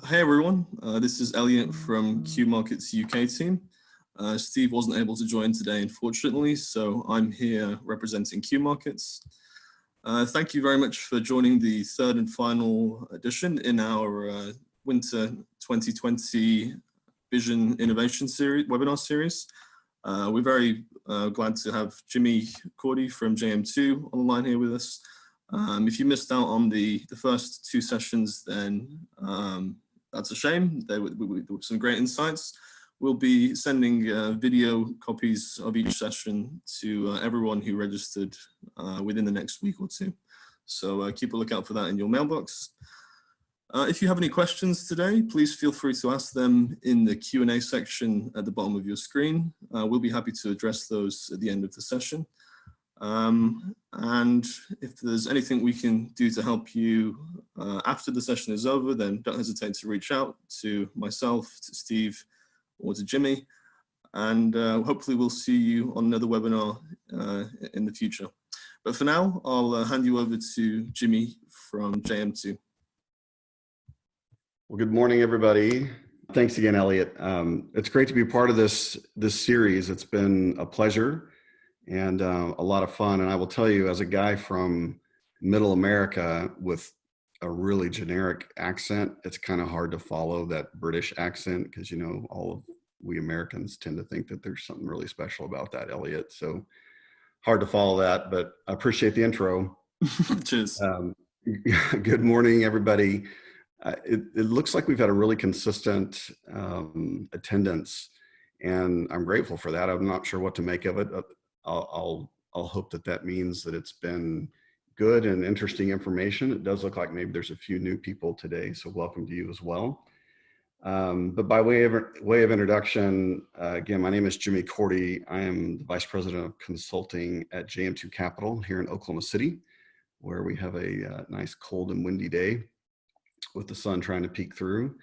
Hey everyone, this is Elliot from Q Markets UK team. Steve wasn't able to join today, unfortunately, so I'm here representing Q Markets. Thank you very much for joining the third and final edition in our Winter 2020 Vision Innovation series, webinar series. We're very glad to have Jimmy Cordy from JM2 on the line here with us. If you missed out on the first two sessions, then that's a shame. There were some great insights. We'll be sending video copies of each session to everyone who registered within the next week or two. So keep a lookout for that in your mailbox. If you have any questions today, please feel free to ask them in the Q&A section at the bottom of your screen. We'll be happy to address those at the end of the session. And if there's anything we can do to help you after the session is over, then don't hesitate to reach out to myself, to Steve, or to Jimmy. And hopefully we'll see you on another webinar in the future. But for now, I'll hand you over to Jimmy from JM2. Well, good morning, everybody. Thanks again, Elliot. It's great to be part of this series. It's been a pleasure and a lot of fun. And I will tell you, as a guy from Middle America with a really generic accent, it's kind of hard to follow that British accent because, you know, all of we Americans tend to think that there's something really special about that, Elliot. So hard to follow that, but I appreciate the intro. Cheers. Good morning, everybody. It looks like we've had a really consistent attendance, and I'm grateful for that. I'm not sure what to make of it. I'll hope that means that it's been good and interesting information. It does look like maybe there's a few new people today, so welcome to you as well. But by way of introduction, again, my name is Jimmy Cordy. I am the Vice President of Consulting at JM2 Capital here in Oklahoma City, where we have a nice cold and windy day with the sun trying to peek through.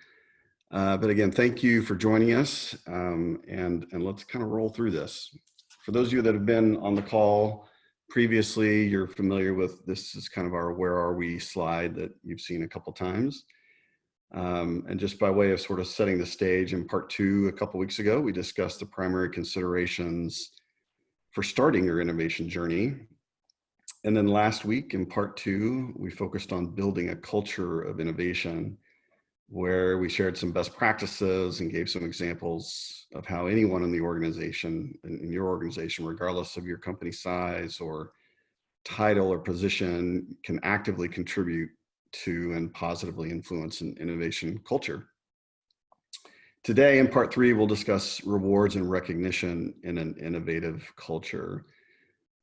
But again, thank you for joining us, and let's kind of roll through this. For those of you that have been on the call previously, you're familiar with this is kind of our where are we slide that you've seen a couple times. And just by way of sort of setting the stage, in part two a couple weeks ago, we discussed the primary considerations for starting your innovation journey. And then last week in part two, we focused on building a culture of innovation, where we shared some best practices and gave some examples of how anyone in the organization, in your organization, regardless of your company size or title or position, can actively contribute to and positively influence an innovation culture. Today in part three, we'll discuss rewards and recognition in an innovative culture.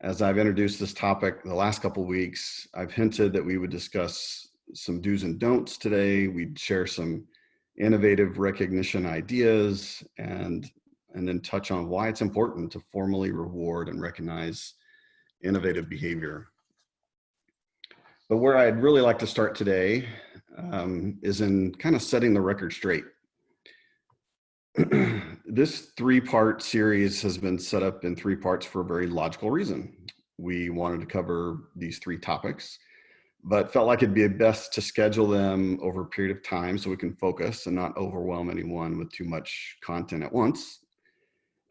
As I've introduced this topic the last couple of weeks, I've hinted that we would discuss some do's and don'ts today. We'd share some innovative recognition ideas and then touch on why it's important to formally reward and recognize innovative behavior. But where I'd really like to start today is in kind of setting the record straight. This three-part series has been set up in three parts for a very logical reason. We wanted to cover these three topics, but felt like it'd be best to schedule them over a period of time so we can focus and not overwhelm anyone with too much content at once.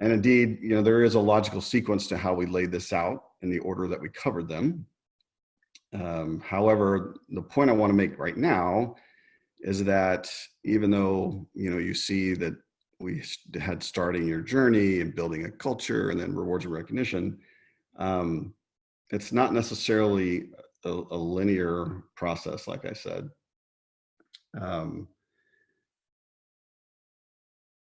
And indeed, you know, there is a logical sequence to how we laid this out in the order that we covered them. However, the point I want to make right now is that even though, you know, you see that we had starting your journey and building a culture and then rewards and recognition, it's not necessarily a linear process, like I said.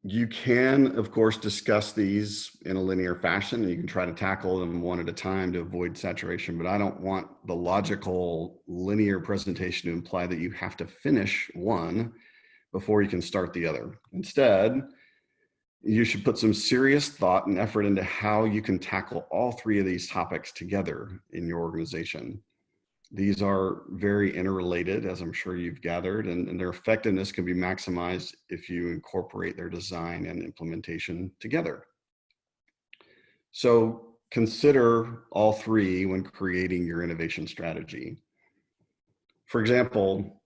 You can, of course, discuss these in a linear fashion, and you can try to tackle them one at a time to avoid saturation, but I don't want the logical linear presentation to imply that you have to finish one before you can start the other. Instead, you should put some serious thought and effort into how you can tackle all three of these topics together in your organization. These are very interrelated, as I'm sure you've gathered, and their effectiveness can be maximized if you incorporate their design and implementation together. So consider all three when creating your innovation strategy. For example,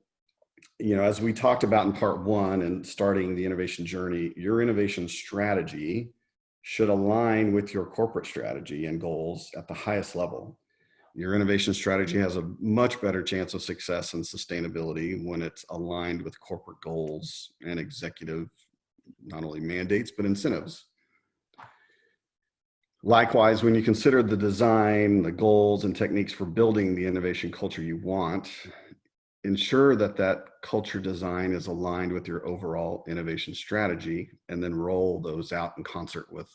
As we talked about in part one and starting the innovation journey, your innovation strategy should align with your corporate strategy and goals at the highest level. Your innovation strategy has a much better chance of success and sustainability when it's aligned with corporate goals and executive, not only mandates, but incentives. Likewise, when you consider the design, the goals, and techniques for building the innovation culture you want, ensure that that culture design is aligned with your overall innovation strategy, and then roll those out in concert with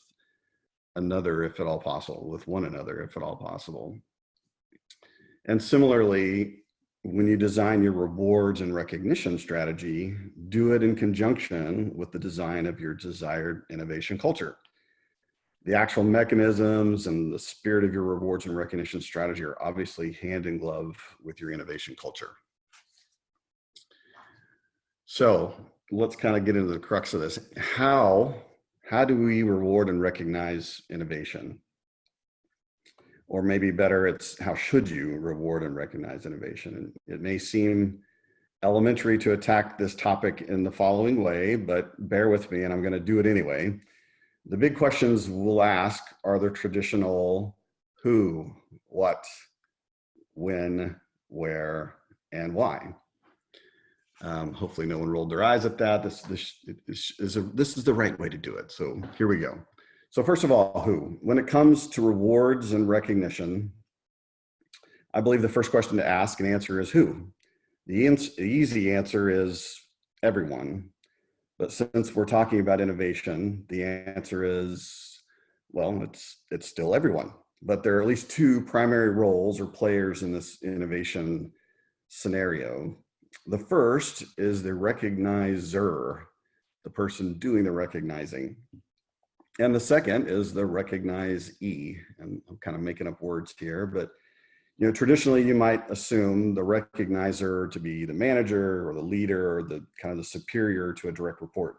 another, if at all possible, with one another, if at all possible. And similarly, when you design your rewards and recognition strategy, do it in conjunction with the design of your desired innovation culture. The actual mechanisms and the spirit of your rewards and recognition strategy are obviously hand in glove with your innovation culture. So let's kind of get into the crux of this. How do we reward and recognize innovation? Or maybe better, it's how should you reward and recognize innovation? And it may seem elementary to attack this topic in the following way, but bear with me and I'm going to do it anyway. The big questions we'll ask are the traditional who, what, when, where, and why. Hopefully no one rolled their eyes at that. This is the right way to do it. So here we go. So first of all, who? When it comes to rewards and recognition, I believe the first question to ask and answer is who? The easy answer is everyone. But since we're talking about innovation, the answer is, well, it's still everyone. But there are at least two primary roles or players in this innovation scenario. The first is the recognizer, the person doing the recognizing. And the second is the recognizee. And I'm kind of making up words here, but traditionally you might assume the recognizer to be the manager or the leader or the kind of the superior to a direct report.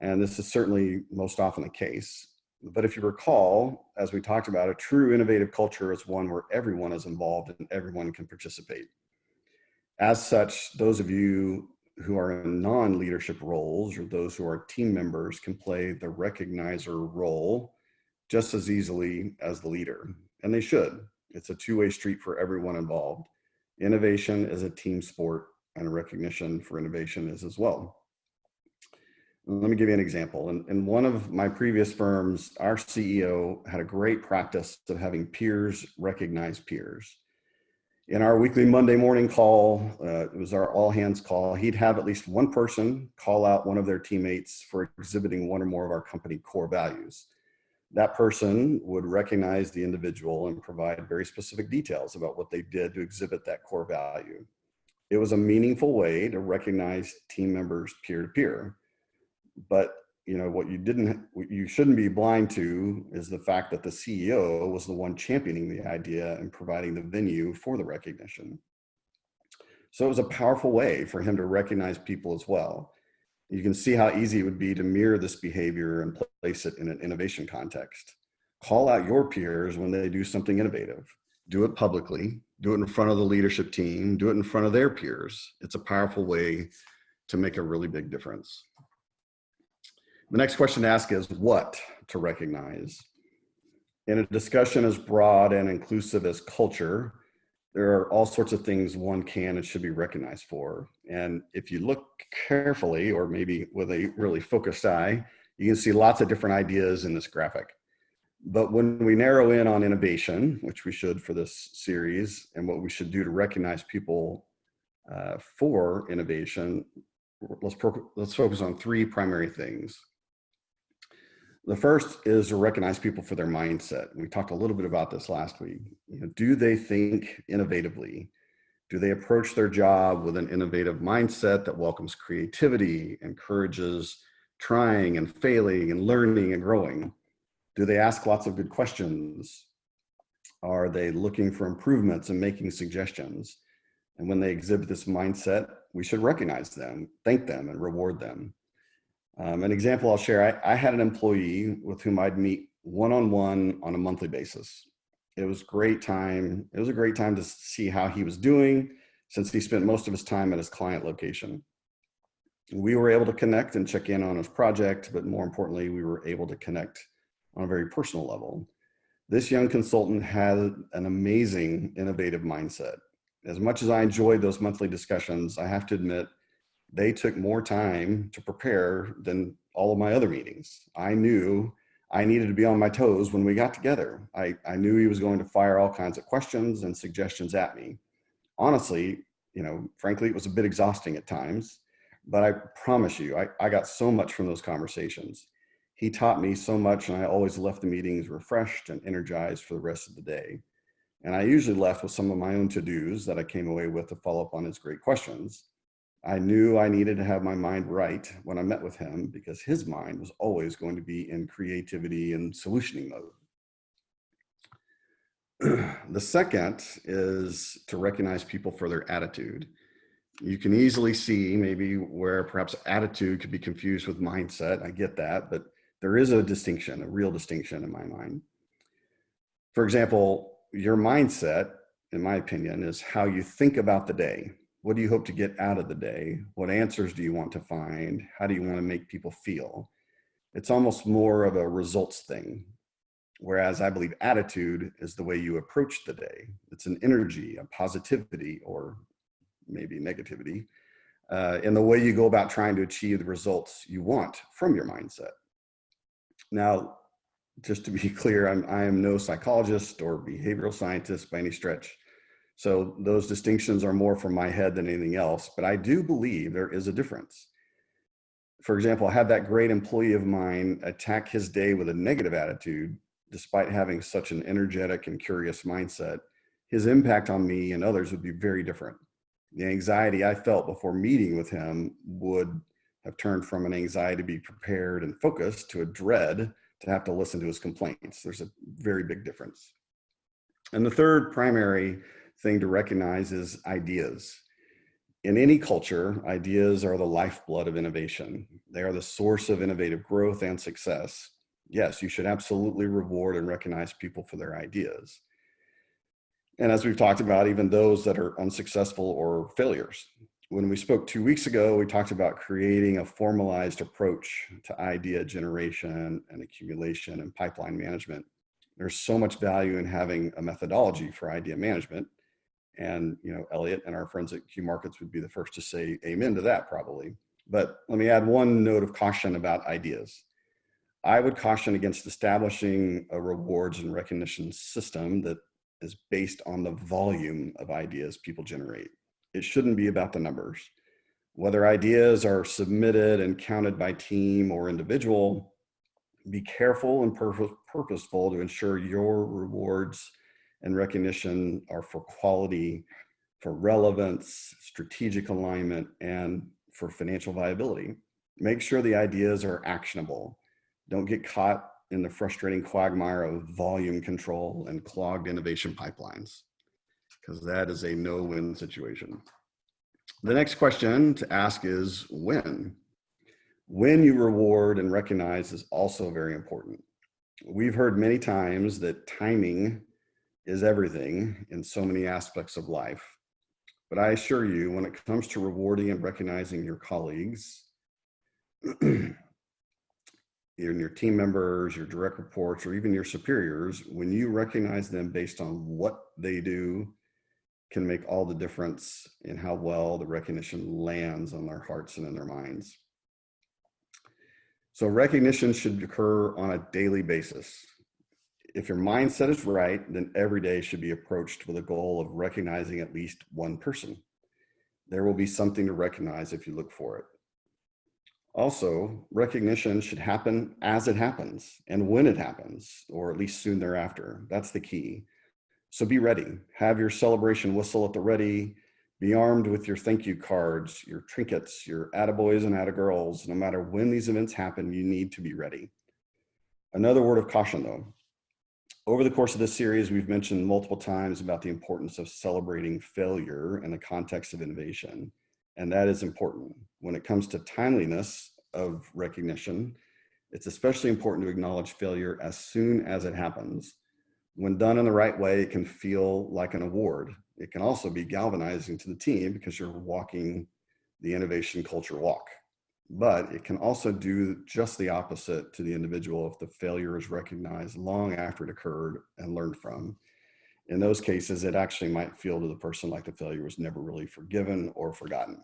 And this is certainly most often the case. But if you recall, as we talked about, a true innovative culture is one where everyone is involved and everyone can participate. As such, those of you who are in non-leadership roles or those who are team members can play the recognizer role just as easily as the leader, and they should. It's a two-way street for everyone involved. Innovation is a team sport, and recognition for innovation is as well. Let me give you an example. In one of my previous firms, our CEO had a great practice of having peers recognize peers. In our weekly Monday morning call, it was our all hands call, he'd have at least one person call out one of their teammates for exhibiting one or more of our company core values. That person would recognize the individual and provide very specific details about what they did to exhibit that core value. It was a meaningful way to recognize team members peer to peer. But what you shouldn't be blind to is the fact that the CEO was the one championing the idea and providing the venue for the recognition. So it was a powerful way for him to recognize people as well. You can see how easy it would be to mirror this behavior and place it in an innovation context. Call out your peers when they do something innovative. Do it publicly, do it in front of the leadership team, do it in front of their peers. It's a powerful way to make a really big difference. The next question to ask is what to recognize. In a discussion as broad and inclusive as culture, there are all sorts of things one can and should be recognized for. And if you look carefully, or maybe with a really focused eye, you can see lots of different ideas in this graphic. But when we narrow in on innovation, which we should for this series, and what we should do to recognize people for innovation, let's focus on three primary things. The first is to recognize people for their mindset. We talked a little bit about this last week. Do they think innovatively? Do they approach their job with an innovative mindset that welcomes creativity, encourages trying and failing and learning and growing? Do they ask lots of good questions? Are they looking for improvements and making suggestions? And when they exhibit this mindset, we should recognize them, thank them, and reward them. An example I'll share, I had an employee with whom I'd meet one-on-one on a monthly basis. It was a great time to see how he was doing, since he spent most of his time at his client location. We were able to connect and check in on his project, but more importantly, we were able to connect on a very personal level. This young consultant had an amazing, innovative mindset. As much as I enjoyed those monthly discussions, I have to admit, they took more time to prepare than all of my other meetings. I knew I needed to be on my toes when we got together. I knew he was going to fire all kinds of questions and suggestions at me. Honestly, frankly, it was a bit exhausting at times, but I promise you, I got so much from those conversations. He taught me so much, and I always left the meetings refreshed and energized for the rest of the day. And I usually left with some of my own to-dos that I came away with to follow up on his great questions. I knew I needed to have my mind right when I met with him because his mind was always going to be in creativity and solutioning mode. The second is to recognize people for their attitude. You can easily see maybe where perhaps attitude could be confused with mindset. I get that, but there is a distinction, a real distinction in my mind. For example, your mindset, in my opinion, is how you think about the day. What do you hope to get out of the day? What answers do you want to find? How do you want to make people feel? It's almost more of a results thing. Whereas I believe attitude is the way you approach the day. It's an energy, a positivity, or maybe negativity, in the way you go about trying to achieve the results you want from your mindset. Now, just to be clear, I am no psychologist or behavioral scientist by any stretch. So those distinctions are more from my head than anything else, but I do believe there is a difference. For example, I had that great employee of mine attack his day with a negative attitude, despite having such an energetic and curious mindset. His impact on me and others would be very different. The anxiety I felt before meeting with him would have turned from an anxiety to be prepared and focused to a dread to have to listen to his complaints. There's a very big difference. And the third primary thing to recognize is ideas. In any culture, ideas are the lifeblood of innovation. They are the source of innovative growth and success. Yes, you should absolutely reward and recognize people for their ideas. And as we've talked about, even those that are unsuccessful or failures. When we spoke 2 weeks ago, we talked about creating a formalized approach to idea generation and accumulation and pipeline management. There's so much value in having a methodology for idea management. And, Elliot and our friends at Q Markets would be the first to say amen to that probably. But let me add one note of caution about ideas. I would caution against establishing a rewards and recognition system that is based on the volume of ideas people generate. It shouldn't be about the numbers. Whether ideas are submitted and counted by team or individual, be careful and purposeful to ensure your rewards and recognition are for quality, for relevance, strategic alignment, and for financial viability. Make sure the ideas are actionable. Don't get caught in the frustrating quagmire of volume control and clogged innovation pipelines, because that is a no-win situation. The next question to ask is when? When you reward and recognize is also very important. We've heard many times that timing is everything in so many aspects of life. But I assure you, when it comes to rewarding and recognizing your colleagues, your team members, your direct reports, or even your superiors, when you recognize them based on what they do, can make all the difference in how well the recognition lands on their hearts and in their minds. So recognition should occur on a daily basis. If your mindset is right, then every day should be approached with a goal of recognizing at least one person. There will be something to recognize if you look for it. Also, recognition should happen as it happens and when it happens, or at least soon thereafter. That's the key. So be ready. Have your celebration whistle at the ready. Be armed with your thank you cards, your trinkets, your attaboys and attagirls. No matter when these events happen, you need to be ready. Another word of caution though. Over the course of this series, we've mentioned multiple times about the importance of celebrating failure in the context of innovation. And that is important. When it comes to timeliness of recognition, it's especially important to acknowledge failure as soon as it happens. When done in the right way, it can feel like an award. It can also be galvanizing to the team because you're walking the innovation culture walk. But it can also do just the opposite to the individual if the failure is recognized long after it occurred and learned from. In those cases, it actually might feel to the person like the failure was never really forgiven or forgotten.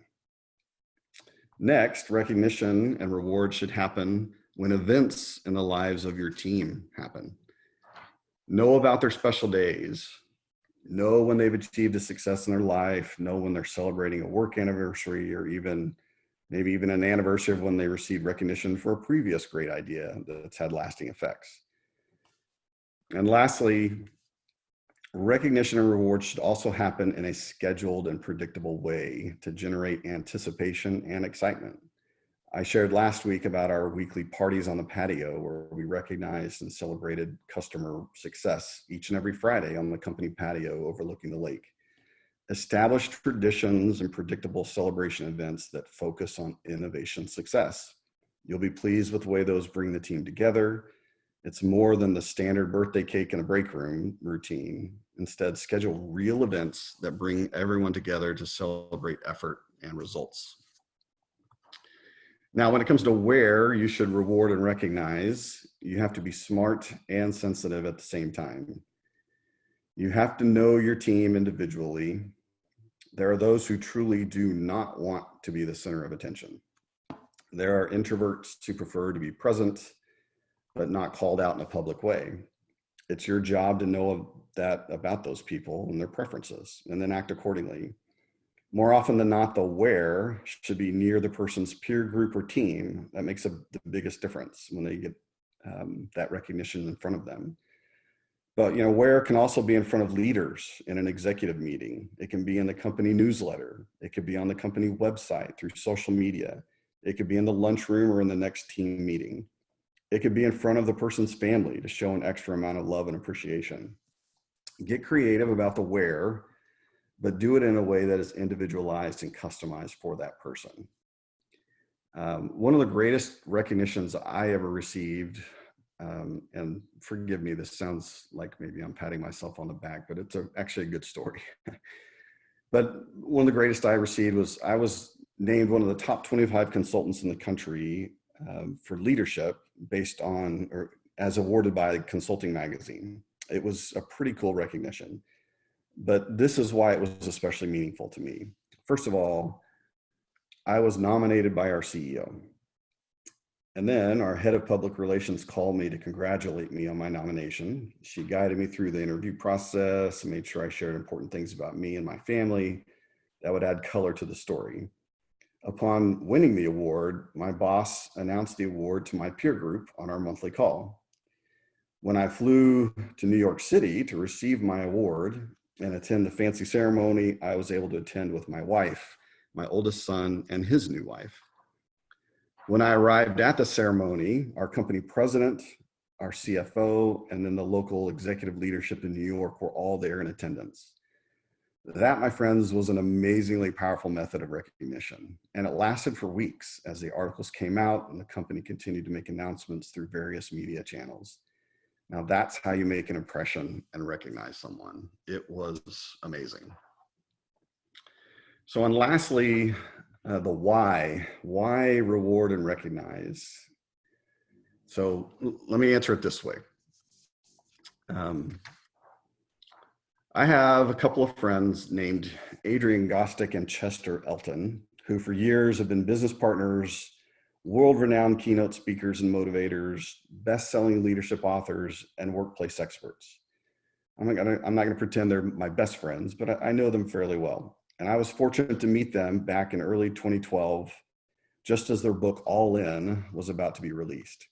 Next, recognition and reward should happen when events in the lives of your team happen. Know about their special days. Know when they've achieved a success in their life. Know when they're celebrating a work anniversary, or maybe even an anniversary of when they received recognition for a previous great idea that's had lasting effects. And lastly, recognition and reward should also happen in a scheduled and predictable way to generate anticipation and excitement. I shared last week about our weekly parties on the patio where we recognized and celebrated customer success each and every Friday on the company patio overlooking the lake. Establish traditions and predictable celebration events that focus on innovation success. You'll be pleased with the way those bring the team together. It's more than the standard birthday cake in a break room routine. Instead, schedule real events that bring everyone together to celebrate effort and results. Now, when it comes to where you should reward and recognize, you have to be smart and sensitive at the same time. You have to know your team individually. There are those who truly do not want to be the center of attention. There are introverts who prefer to be present, but not called out in a public way. It's your job to know that about those people and their preferences, and then act accordingly. More often than not, the where should be near the person's peer group or team. That makes the biggest difference when they get that recognition in front of them. But where can also be in front of leaders in an executive meeting. It can be in the company newsletter. It could be on the company website through social media. It could be in the lunchroom or in the next team meeting. It could be in front of the person's family to show an extra amount of love and appreciation. Get creative about the where, but do it in a way that is individualized and customized for that person. One of the greatest recognitions I ever received, and forgive me, this sounds like maybe I'm patting myself on the back, but it's actually a good story. But one of the greatest I received was I was named one of the top 25 consultants in the country for leadership based on, or as awarded by Consulting Magazine. It was a pretty cool recognition. But this is why it was especially meaningful to me. First of all, I was nominated by our CEO. And then our head of public relations called me to congratulate me on my nomination. She guided me through the interview process and made sure I shared important things about me and my family that would add color to the story. Upon winning the award, my boss announced the award to my peer group on our monthly call. When I flew to New York City to receive my award and attend the fancy ceremony, I was able to attend with my wife, my oldest son, and his new wife. When I arrived at the ceremony, our company president, our CFO, and then the local executive leadership in New York were all there in attendance. That, my friends, was an amazingly powerful method of recognition, and it lasted for weeks as the articles came out and the company continued to make announcements through various media channels. Now that's how you make an impression and recognize someone. It was amazing. So, and lastly, the why reward and recognize. So let me answer it this way. I have a couple of friends named Adrian Gostick and Chester Elton, who for years have been business partners, world-renowned keynote speakers and motivators, best-selling leadership authors, and workplace experts. I'm not gonna pretend they're my best friends, but I know them fairly well. And I was fortunate to meet them back in early 2012, just as their book, All In, was about to be released.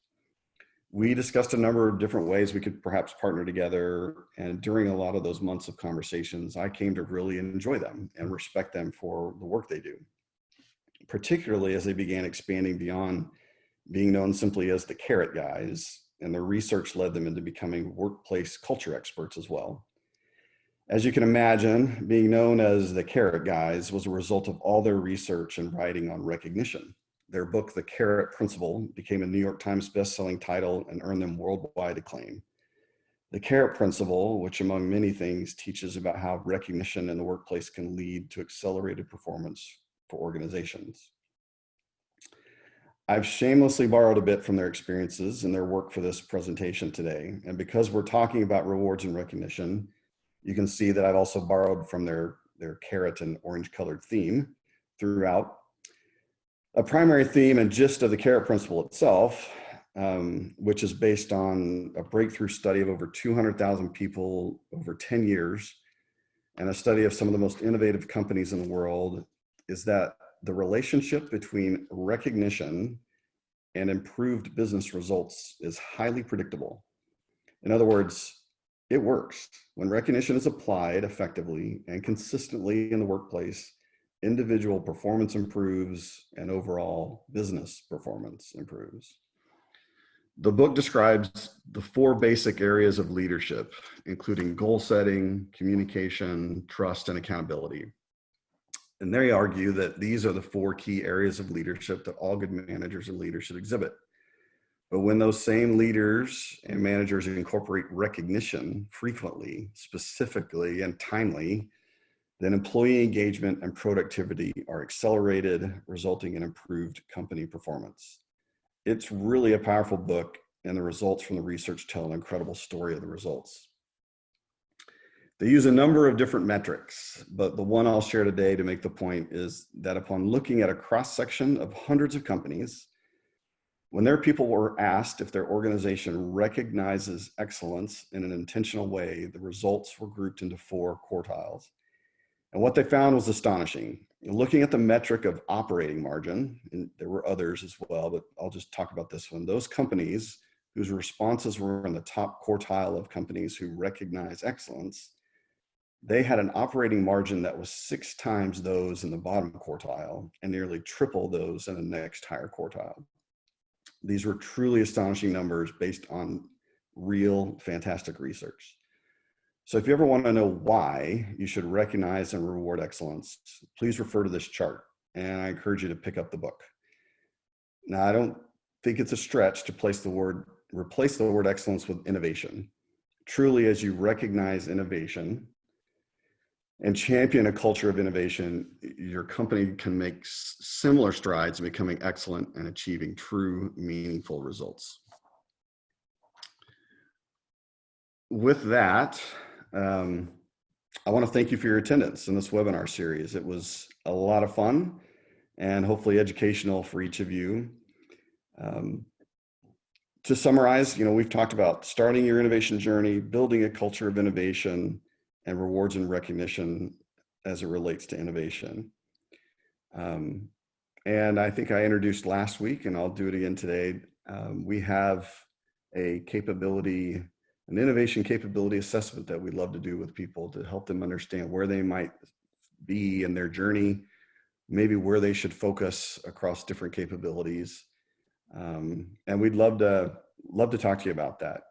We discussed a number of different ways we could perhaps partner together. And during a lot of those months of conversations, I came to really enjoy them and respect them for the work they do, particularly as they began expanding beyond being known simply as the Carrot Guys, and their research led them into becoming workplace culture experts as well. As you can imagine, being known as the Carrot Guys was a result of all their research and writing on recognition. Their book, The Carrot Principle, became a New York Times bestselling title and earned them worldwide acclaim. The carrot principle, which among many things teaches about how recognition in the workplace can lead to accelerated performance for organizations. I've shamelessly borrowed a bit from their experiences and their work for this presentation today. And because we're talking about rewards and recognition, you can see that I've also borrowed from their carrot and orange colored theme throughout. A primary theme and gist of the carrot principle itself, which is based on a breakthrough study of over 200,000 people over 10 years, and a study of some of the most innovative companies in the world, is that the relationship between recognition and improved business results is highly predictable. In other words, it works. When recognition is applied effectively and consistently in the workplace, individual performance improves and overall business performance improves. The book describes the 4 basic areas of leadership, including goal setting, communication, trust, and accountability. And they argue that these are the 4 key areas of leadership that all good managers and leaders should exhibit. But when those same leaders and managers incorporate recognition frequently, specifically, and timely, then employee engagement and productivity are accelerated, resulting in improved company performance. It's really a powerful book, and the results from the research tell an incredible story of the results. They use a number of different metrics, but the one I'll share today to make the point is that upon looking at a cross-section of hundreds of companies, when their people were asked if their organization recognizes excellence in an intentional way, the results were grouped into 4 quartiles. And what they found was astonishing. Looking at the metric of operating margin, and there were others as well, but I'll just talk about this one. Those companies whose responses were in the top quartile of companies who recognize excellence, they had an operating margin that was 6 times those in the bottom quartile and nearly triple those in the next higher quartile. These were truly astonishing numbers based on real fantastic research. So if you ever want to know why you should recognize and reward excellence, please refer to this chart, and I encourage you to pick up the book. Now, I don't think it's a stretch to replace the word excellence with innovation. Truly, as you recognize innovation and champion a culture of innovation, your company can make similar strides in becoming excellent and achieving true, meaningful results. With that, I want to thank you for your attendance in this webinar series. It was a lot of fun and hopefully educational for each of you. To summarize, we've talked about starting your innovation journey, building a culture of innovation, and rewards and recognition as it relates to innovation. And I think I introduced last week, and I'll do it again today. We have an innovation capability assessment that we love to do with people to help them understand where they might be in their journey, maybe where they should focus across different capabilities. And we'd love to talk to you about that.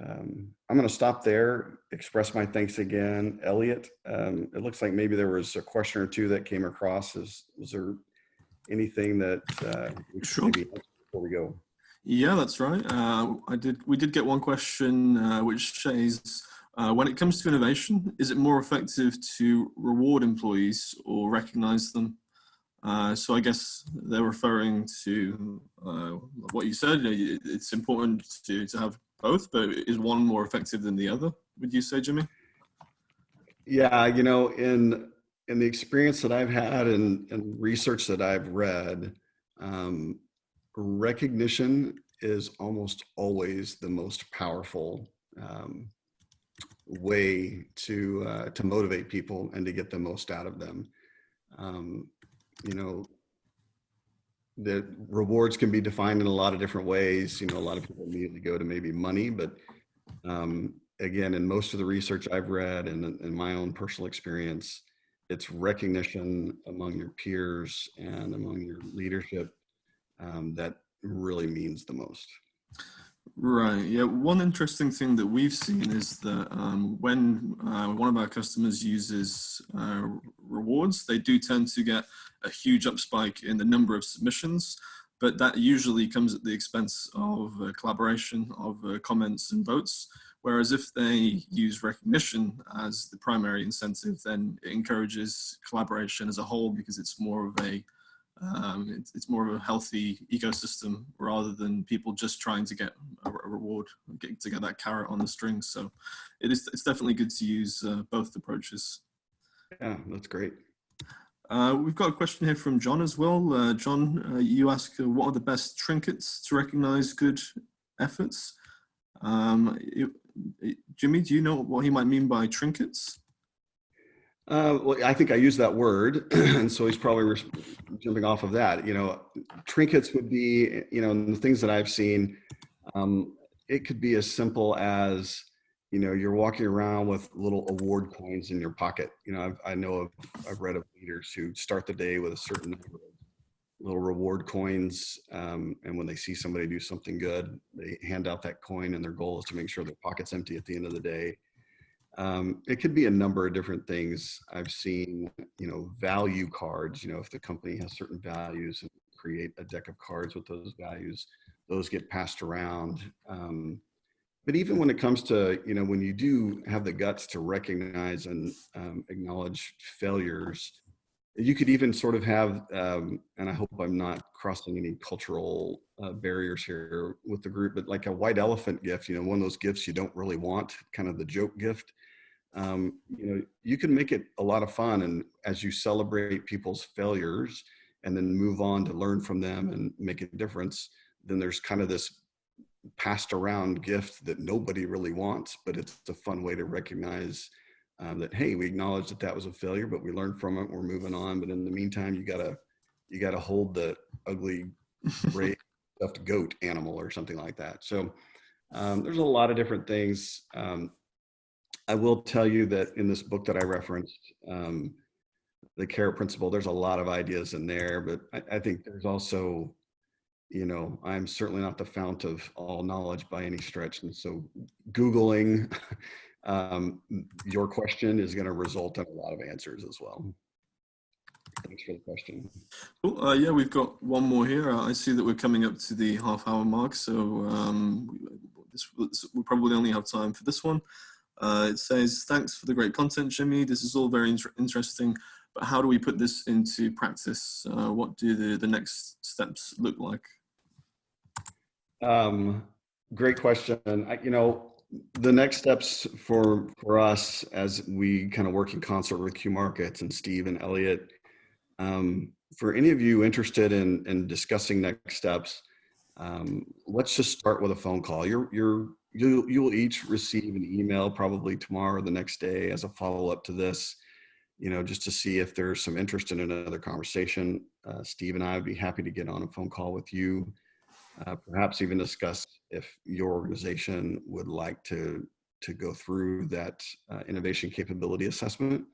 I'm going to stop there, express my thanks again. Elliot, it looks like maybe there was a question or two that came across. Was there anything that we should maybe answer before we go? Yeah, that's right. We did get one question which says, when it comes to innovation, is it more effective to reward employees or recognize them? So I guess they're referring to what you said. It's important to have both, but is one more effective than the other, would you say, Jimmy? Yeah, in the experience that I've had and research that I've read, recognition is almost always the most powerful way to motivate people and to get the most out of them. The rewards can be defined in a lot of different ways. A lot of people immediately go to maybe money, but again, in most of the research I've read and in my own personal experience, it's recognition among your peers and among your leadership that really means the most. Right. Yeah. One interesting thing that we've seen is that when one of our customers uses rewards, they do tend to get a huge upspike in the number of submissions, but that usually comes at the expense of collaboration, of comments and votes, Whereas if they use recognition as the primary incentive, then it encourages collaboration as a whole, because it's more of a it's more of a healthy ecosystem rather than people just trying to get a reward, to get that carrot on the string. So it's definitely good to use both approaches. Yeah, that's great. We've got a question here from John as well. John, you ask, what are the best trinkets to recognize good efforts? Jimmy, do you know what he might mean by trinkets? Well, I think I used that word, and so he's probably jumping off of that. You know, trinkets would be, you know, the things that I've seen. It could be as simple as, you know, you're walking around with little award coins in your pocket. You know, I've read of leaders who start the day with a certain number of little reward coins, and when they see somebody do something good, they hand out that coin, and their goal is to make sure their pocket's empty at the end of the day. It could be a number of different things. I've seen, you know, value cards. You know, if the company has certain values and create a deck of cards with those values, those get passed around. But even when it comes to, you know, when you do have the guts to recognize and acknowledge failures, you could even sort of have, and I hope I'm not crossing any cultural barriers here with the group, but like a white elephant gift, you know, one of those gifts you don't really want, kind of the joke gift. You know, you can make it a lot of fun. And as you celebrate people's failures and then move on to learn from them and make a difference, then there's kind of this passed around gift that nobody really wants, but it's a fun way to recognize that, hey, we acknowledge that that was a failure, but we learned from it. We're moving on. But in the meantime, you gotta hold the ugly gray stuffed goat animal or something like that. So there's a lot of different things. I will tell you that in this book that I referenced, the carrot principle, there's a lot of ideas in there, but I think there's also, you know, I'm certainly not the fount of all knowledge by any stretch. And so Googling your question is going to result in a lot of answers as well. Thanks for the question. Cool. Yeah, we've got one more here. I see that we're coming up to the half-hour mark, so we'll probably only have time for this one. It says, thanks for the great content, Jimmy. This is all very interesting, but how do we put this into practice? What do the next steps look like? Great question. You know, the next steps for us as we kind of work in concert with Q Markets and Steve and Elliot, for any of you interested in discussing next steps, let's just start with a phone call. You'll each receive an email probably tomorrow or the next day as a follow-up to this, you know, just to see if there's some interest in another conversation. Steve and I would be happy to get on a phone call with you, perhaps even discuss if your organization would like to go through that innovation capability assessment.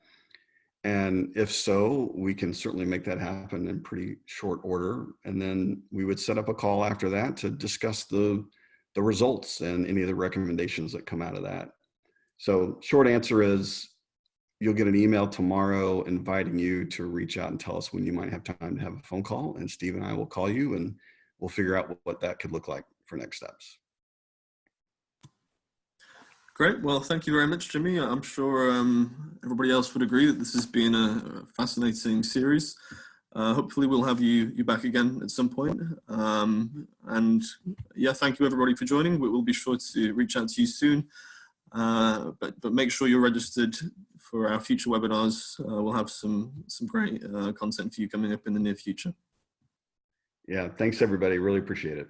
And if so, we can certainly make that happen in pretty short order. And then we would set up a call after that to discuss the results and any of the recommendations that come out of that. So short answer is, you'll get an email tomorrow inviting you to reach out and tell us when you might have time to have a phone call. And Steve and I will call you and we'll figure out what that could look like for next steps. Great. Well, thank you very much, Jimmy. I'm sure everybody else would agree that this has been a fascinating series. Hopefully we'll have you back again at some point. And yeah, thank you everybody for joining. We'll be sure to reach out to you soon. But make sure you're registered for our future webinars. We'll have some great content for you coming up in the near future. Yeah, thanks everybody. Really appreciate it.